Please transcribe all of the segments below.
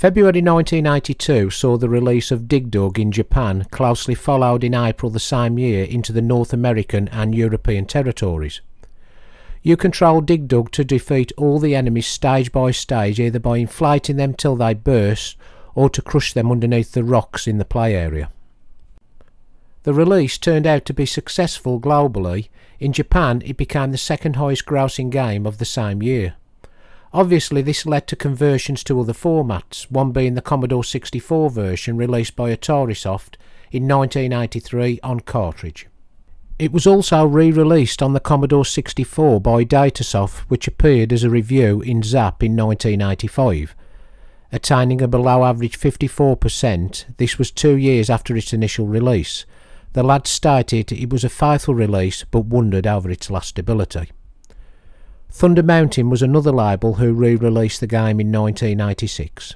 February 1982 saw the release of Dig Dug in Japan, closely followed in April the same year into the North American and European territories. You control Dig Dug to defeat all the enemies stage by stage, either by inflating them till they burst or to crush them underneath the rocks in the play area. The release turned out to be successful globally. In Japan it became the second highest grossing game of the same year. Obviously this led to conversions to other formats, one being the Commodore 64 version released by Atarisoft in 1983 on cartridge. It was also re-released on the Commodore 64 by Datasoft, which appeared as a review in Zap in 1985. Attaining a below average 54%, this was 2 years after its initial release. The lads stated it was a faithful release but wondered over its lastability. Thunder Mountain was another label who re-released the game in 1986.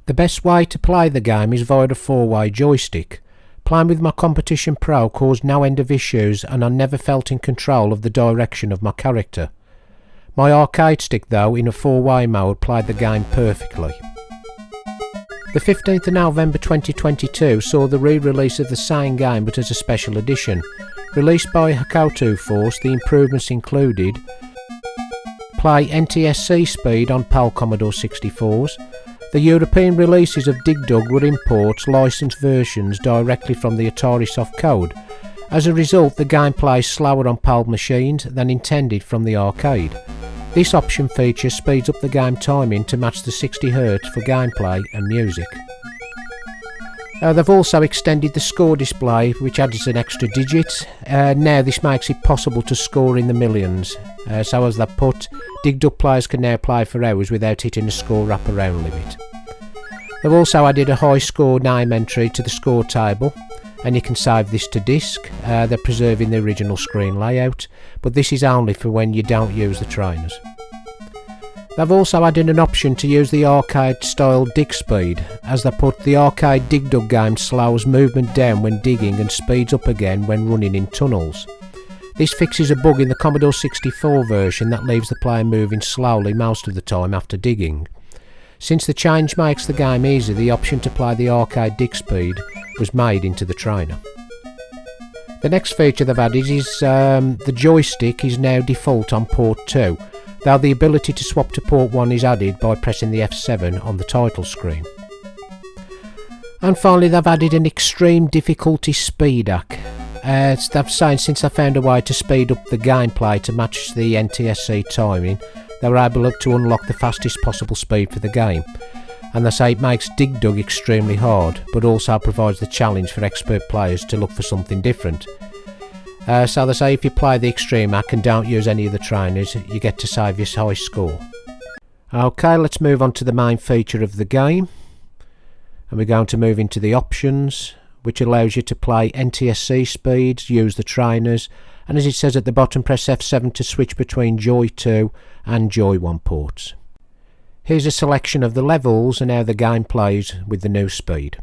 The best way to play the game is via a 4-way joystick. Playing with my Competition Pro caused no end of issues and I never felt in control of the direction of my character. My arcade stick though, in a 4-way mode, played the game perfectly. The 15th of November 2022 saw the re-release of the same game but as a special edition. Released by Hokuto Force, the improvements included play NTSC speed on PAL Commodore 64s. The European releases of Dig Dug were imports, licensed versions directly from the Atarisoft code. As a result, the game plays slower on PAL machines than intended from the arcade. This option feature speeds up the game timing to match the 60 Hz for gameplay and music. They've also extended the score display, which adds an extra digit. Now this makes it possible to score in the millions. So as they put, Dig Dug players can now play for hours without hitting a score wraparound limit. They've also added a high score name entry to the score table, and you can save this to disk. They're preserving the original screen layout, but this is only for when you don't use the trainers. They've also added an option to use the arcade style dig speed. As they put, the arcade Dig Dug game slows movement down when digging and speeds up again when running in tunnels. This fixes a bug in the Commodore 64 version that leaves the player moving slowly most of the time after digging. Since the change makes the game easy, the option to play the arcade dig speed was made into the trainer. The next feature they've added is the joystick is now default on port 2. Though the ability to swap to port 1 is added by pressing the F7 on the title screen. And finally they've added an extreme difficulty speed hack. They've saying since they found a way to speed up the gameplay to match the NTSC timing, they were able to unlock the fastest possible speed for the game. And they say it makes Dig Dug extremely hard, but also provides the challenge for expert players to look for something different. So they say if you play the extreme hack and don't use any of the trainers, you get to save your high score. Okay, let's move on to the main feature of the game. And we're going to move into the options, which allows you to play NTSC speeds, use the trainers, and as it says at the bottom, press F7 to switch between Joy 2 and Joy 1 ports. Here's a selection of the levels and how the game plays with the new speed.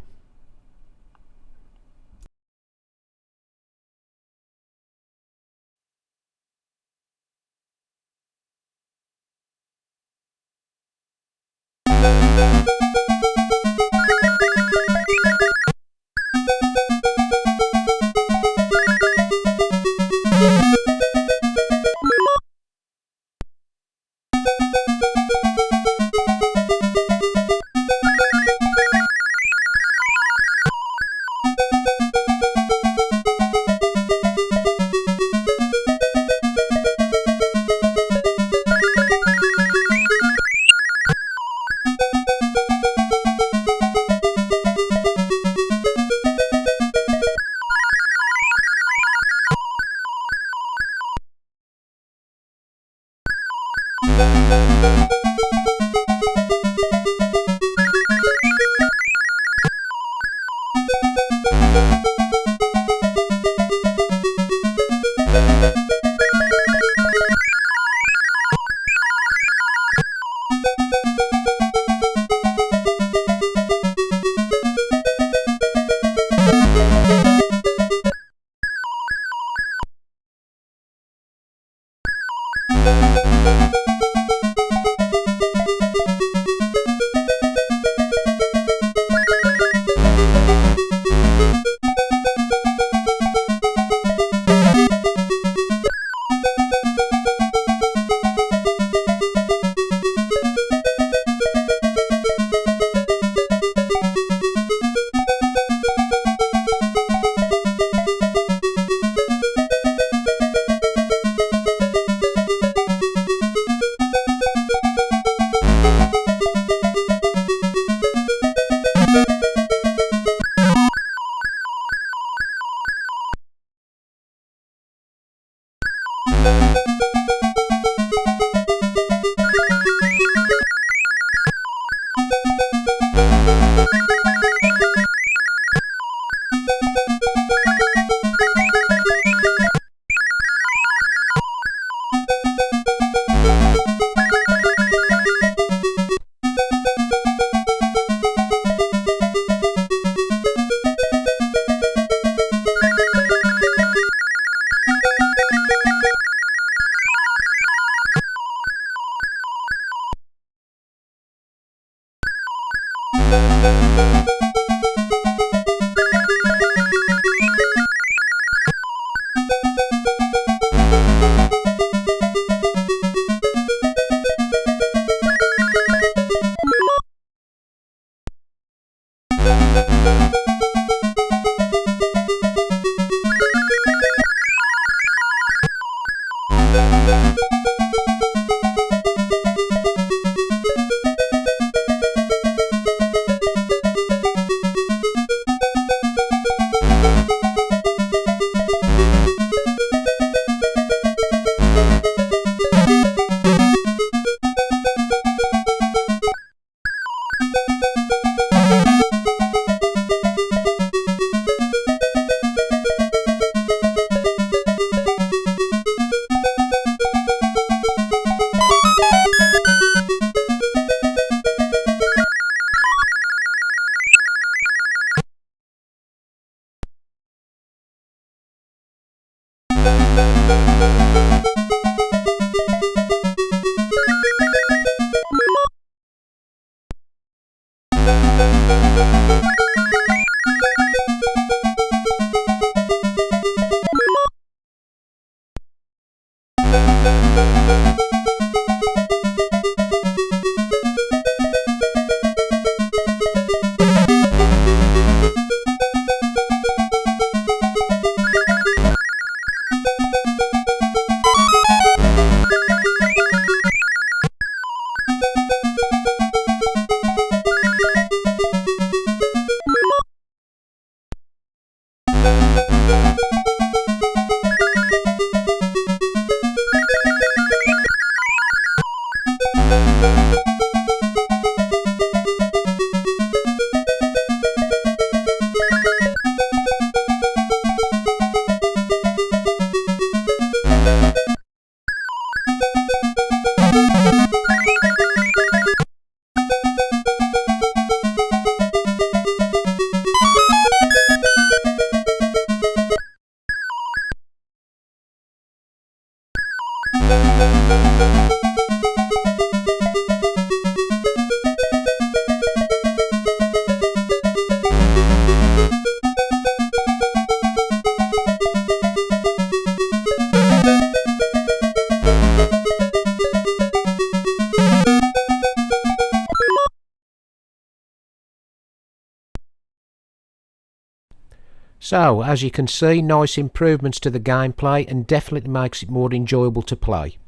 So, as you can see, nice improvements to the gameplay and definitely makes it more enjoyable to play.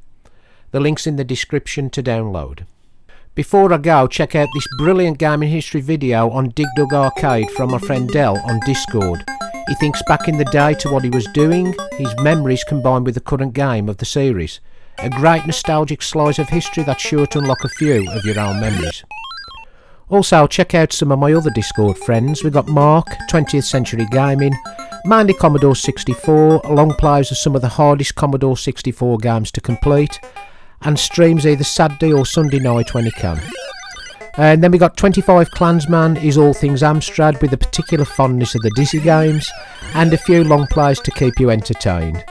The link's in the description to download. Before I go, check out this brilliant gaming history video on Dig Dug Arcade from my friend Del on Discord. He thinks back in the day to what he was doing, his memories combined with the current game of the series. A great nostalgic slice of history that's sure to unlock a few of your own memories. Also, check out some of my other Discord friends. We've got Mark, 20th Century Gaming, mainly Commodore 64, long plays of some of the hardest Commodore 64 games to complete, and streams either Saturday or Sunday night when he can. And then we got 25 Clansman, is all things Amstrad with a particular fondness of the Dizzy games, and a few long plays to keep you entertained.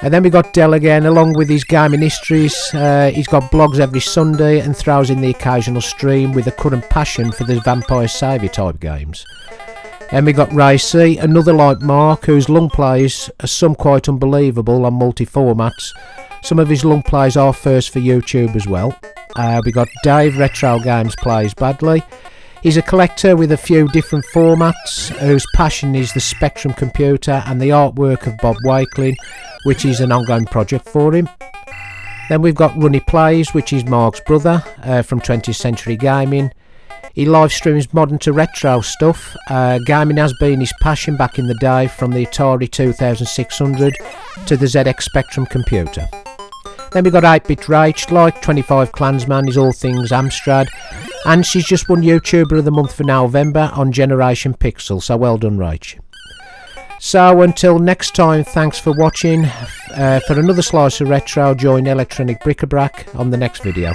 And then we got Del again, along with his gaming histories. He's got blogs every Sunday and throws in the occasional stream with a current passion for the Vampire Saviour type games. And we got RayC, another like Mark, whose long plays are some quite unbelievable on multi-formats. Some of his long plays are first for YouTube as well. We got Dave, Retro Games Plays Badly. He's a collector with a few different formats, whose passion is the Spectrum computer and the artwork of Bob Wakelin, which is an ongoing project for him. Then we've got Runny Plays, which is Mark's brother from 20th Century Gaming. He live streams modern to retro stuff. Gaming has been his passion back in the day, from the Atari 2600 to the ZX Spectrum computer. Then we got Bit Rach, like 25 Clansman, is all things Amstrad, and she's just won YouTuber of the Month for November on Generation Pixel, so well done, Rach. So until next time, thanks for watching. For another slice of retro, join Electronic Bric-a-Brac on the next video.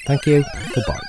Thank you, goodbye.